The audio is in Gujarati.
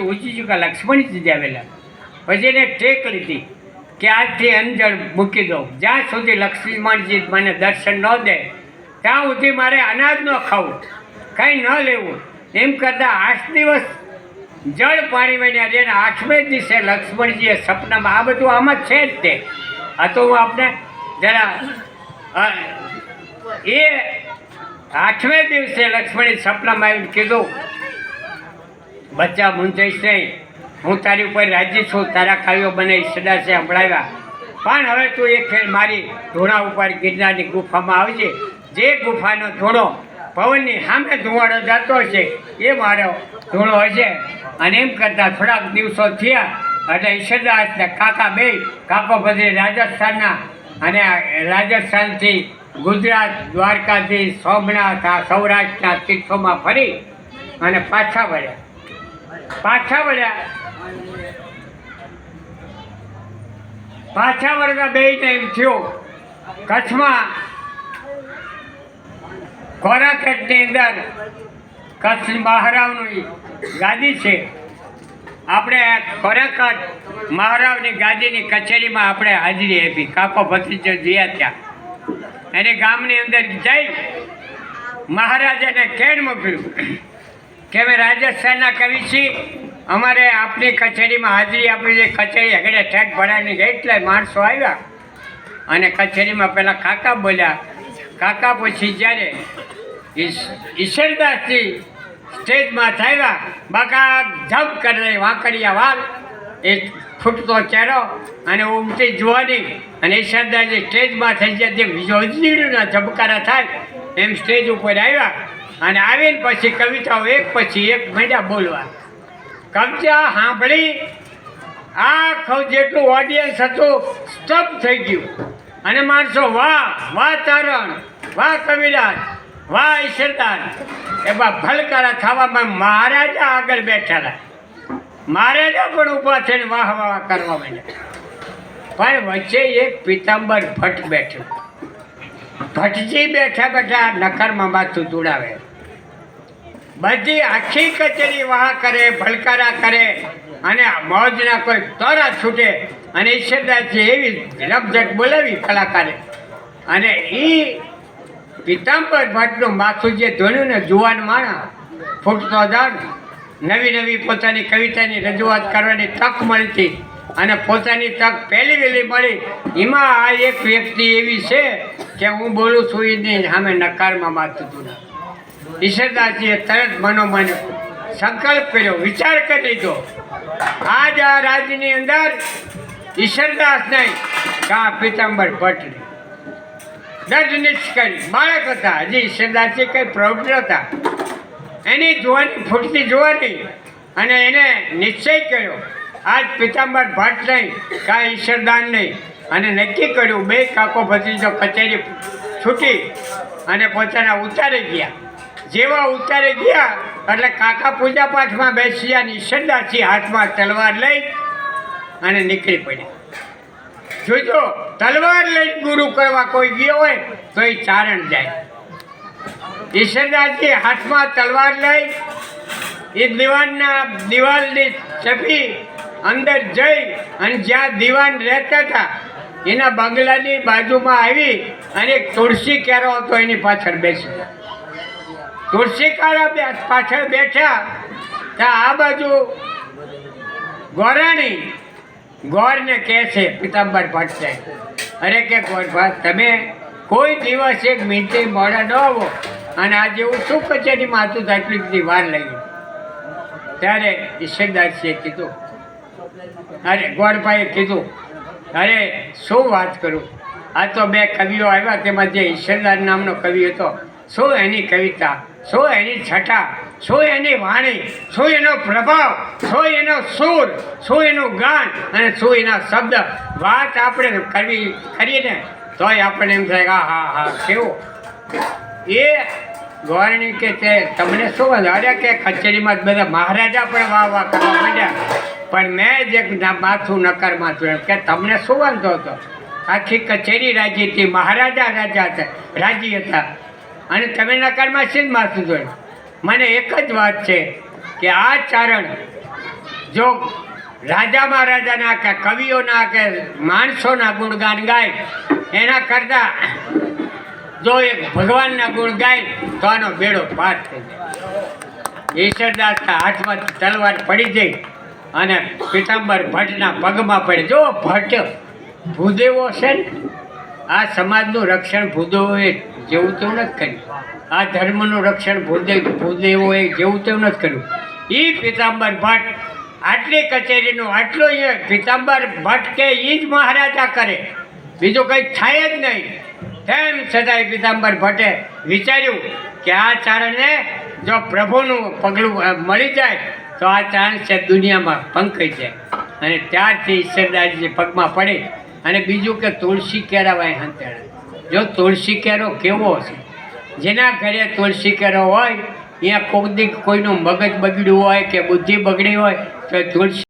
ઊંચી ચૂકા લક્ષ્મણજી જ આવેલા. પછી એને ટેક લીધી કે આજથી અંજળ મૂકી દઉં, જ્યાં સુધી લક્ષ્મણજી મને દર્શન ન દે ત્યાં સુધી મારે અનાજ ન ખાવું, કંઈ ન લેવું. એમ કરતાં 8 દિવસ જળ પાણી વણ્યા છે. 8મે દિવસે લક્ષ્મણજીએ સપનામાં, આ બધું આમ જ છે જ તે, આ તો હું આપણે જરા એ 8મે દિવસે લક્ષ્મણે સપનામાં આવીને કીધું, બચ્ચા મૂંઝાઈશ નહીં, હું તારી ઉપર રાજી છું, તારા કાવ્યો મને સદાશે સંભળાવ્યા, પણ હવે તું એક ખેલ મારી ધૂણા ઉપર ગિરનારની ગુફામાં આવજે. જે ગુફાનો ધૂણો પવનની સામે ધુવાડો જતો હશે એ મારો ધૂણો હશે. અને એમ કરતાં થોડાક દિવસો થયા એટલે ઈશ્વરદાસના કાકા બે, કાકો પછી રાજસ્થાનના, અને રાજસ્થાનથી ગુજરાત, દ્વારકાથી સોમનાથ, આ સૌરાષ્ટ્રના તીર્થોમાં ફરી અને પાછા વળ્યા. પાછા વળતા બેયને એમ થયું, કચ્છમાં કોરાખેટની અંદર કચ્છ મહારાવની ગાદી છે. આપણે કોરાખેટ મહારાવની ગાદીની કચેરીમાં આપણે હાજરી આપી. કાકો ભત્રીજો ગયા ત્યાં, એને ગામની અંદર જઈ મહારાજાને કેણ મોકલ્યું કે અમે રાજસ્થાનના કવિ છીએ, અમારે આપની કચેરીમાં હાજરી આપી છે. કચેરી આગળ ઠેઠ ભરાની ગઈ એટલે માણસો આવ્યા અને કચેરીમાં પહેલાં કાકા બોલ્યા. કાકા પછી જ્યારે ઈશ્વરદાસજી સ્ટેજમાં થયા, બાકા જપ કરે, વાંકડિયા વાલ, એ ફૂટતો ચહેરો અને ઉમટી જુવાની, અને ઈશ્વરદાસજી સ્ટેજમાં થઈ ગયા તે વીજળીના ઝબકારા થાય એમ સ્ટેજ ઉપર આવ્યા. અને આવીને પછી કવિતાઓ એક પછી એક માંડ્યા બોલવા. કવિતા સાંભળી આખું જેટલું ઓડિયન્સ હતું સ્ટપ થઈ ગયું. અને માણસો વાહ વાહ તારણ, વાહ કવિરાજ, વાહ ઈશ્વરદાસ એવા ભલકારા થવામાં મહારાજા આગળ બેઠેલા. મહારાજા પણ ઊભા થઈને વાહ વાહ કરવા માંડ્યા. પણ વચ્ચે એક પીતાંબર ભટ્ટ બેઠો. ભટ્ટજી બેઠા બેઠા નખરમાં માથું દુડાવે, બધી આખી કચેરી વાહ કરે, ભલકારા કરે અને મોજના કોઈ તોરા છૂટે. અને ઈશ્વરદાસજી એવી રમઝટ બોલાવી કલાકારે, અને એ પીતાંબર ભટ્ટનું માથું જે ધોયું ને, જુવાન માણા ફૂટતો જાણ, નવી નવી પોતાની કવિતાની રજૂઆત કરવાની તક મળતી, અને પોતાની તક પહેલી વહેલી મળી. એમાં આ એક વ્યક્તિ એવી છે કે હું બોલું છું એની સામે નકારમાં માથું ધોયું. ઈશ્વરદાસજીએ તરત મનોમન સંકલ્પ કર્યો, વિચાર કરી લીધો, આજ આ રાજ્યની અંદર ઈશ્વરદાસ નહીં કા પીતાંબર ભટ્ટ દર્દ નિષ્કરી બાળક હતા. હજી ઈશ્વરદાસજી કંઈ પ્રૌઢ હતા. એની જોવાની ફૂટતી જોવાની, અને એને નિશ્ચય કર્યો આજ પીતાંબર ભટ્ટ નહીં કા ઈશ્વરદાન નહીં. અને નક્કી કર્યું, બે કાકો ભત્રીજો કચેરી છૂટી અને પોતાના ઉતારી ગયા. જેવા ઉતારી ગયા એટલે કાકા પૂજા પાઠમાં બેસ્યા અને ઈશ્વરદાસજી હાથમાં તલવાર લઈ અને નીકળી પડ્યા. જોજો, તલવાર લઈને ગુરુ કરવા કોઈ ગયો હોય તો એ ચારણ જાય. ઈશ્વરદાસજી હાથમાં તલવાર લઈ એ દિવાલની ચપી અંદર જઈ અને જ્યાં દીવાન રહેતા હતા એના બંગલાની બાજુમાં આવી અને એક તુલસી કેરો હતો એની પાછળ બેસી. તુલસી કેરા પાછળ બેઠા ત્યાં આ બાજુ ગોરાણી ગોરને કહે છે પીતાંબર ભટ્ટ, અરે કે ગોરભા, તમે કોઈ દિવસ એક મિનિટે મોડા ન આવો અને આજે હું શું કચેરીમાં હતું તો આટલી બધી વાર લાગી. ત્યારે ઈશ્વરદાસજીએ કીધું, અરે ગોરભાઈએ કીધું, અરે શું વાત કરું, આ તો બે કવિઓ આવ્યા, તેમાં જે ઈશ્વરદાસ નામનો કવિ હતો, શું એની કવિતા, શું એની છટા, શું એની વાણી, શું એનો પ્રભાવ, શું એનો સૂર, શું એનું ગાન અને શું એના શબ્દ. વાત આપણે કરવી કરીએ તોય આપણને એમ થાય હા હા હા કેવું. એ ગોરણી કે તે તમને શું વાંધો, અરે કે કચેરીમાં બધા મહારાજા પણ વાહ વાહ કરવા માંડ્યા, પણ મેં જ એક માથું નકારમાં જોયું કે તમને શું વાંધો હતો. આખી કચેરી રાજી હતી, મહારાજા રાજા હતા, રાજી હતા, અને તમે નકારમાં શી જ માથું જોયું. મને એક જ વાત છે કે આ ચારણ જો રાજા મહારાજાના કે કવિઓના કે માણસોના ગુણગાન ગાય એના કરતાં જો એક ભગવાનના ગુણ ગાય તો આનો બેડો પાર થઈ જાય. ઈશ્વરદાસના હાથમાં તલવાર પડી જઈ અને પીતાંબર ભટ્ટના પગમાં પડે. જો ભટ્ટ ભૂદેવો છે ને, આ સમાજનું રક્ષણ ભૂદેવોએ જેવું તેવું નથી કર્યું. આ ધર્મનું રક્ષણ ભૂદેવોએ જેવું તેવું નથી કર્યું. એ પીતાંબર ભટ્ટ આટલી કચેરીનું આટલો એ પીતાંબર ભટ્ટ કે એ જ મહારાજા કરે, બીજું કંઈ થાય જ નહીં. તેમ છતાંય પીતાંબર ભટ્ટે વિચાર્યું કે આ ચારણને જો પ્રભુનું પગલું મળી જાય તો આ ચારણ છે દુનિયામાં પંકાઈ જાય. અને ત્યારથી ઈશ્વરદાસજી પગમાં પડે. અને બીજું કે તુલસી કેળવાય હંતેડા. જો તુલસી કેરો કેવો છે, જેના ઘરે તુલસી કેરો હોય ત્યાં કોઈનું મગજ બગડ્યું હોય કે બુદ્ધિ બગડી હોય તો તુલસી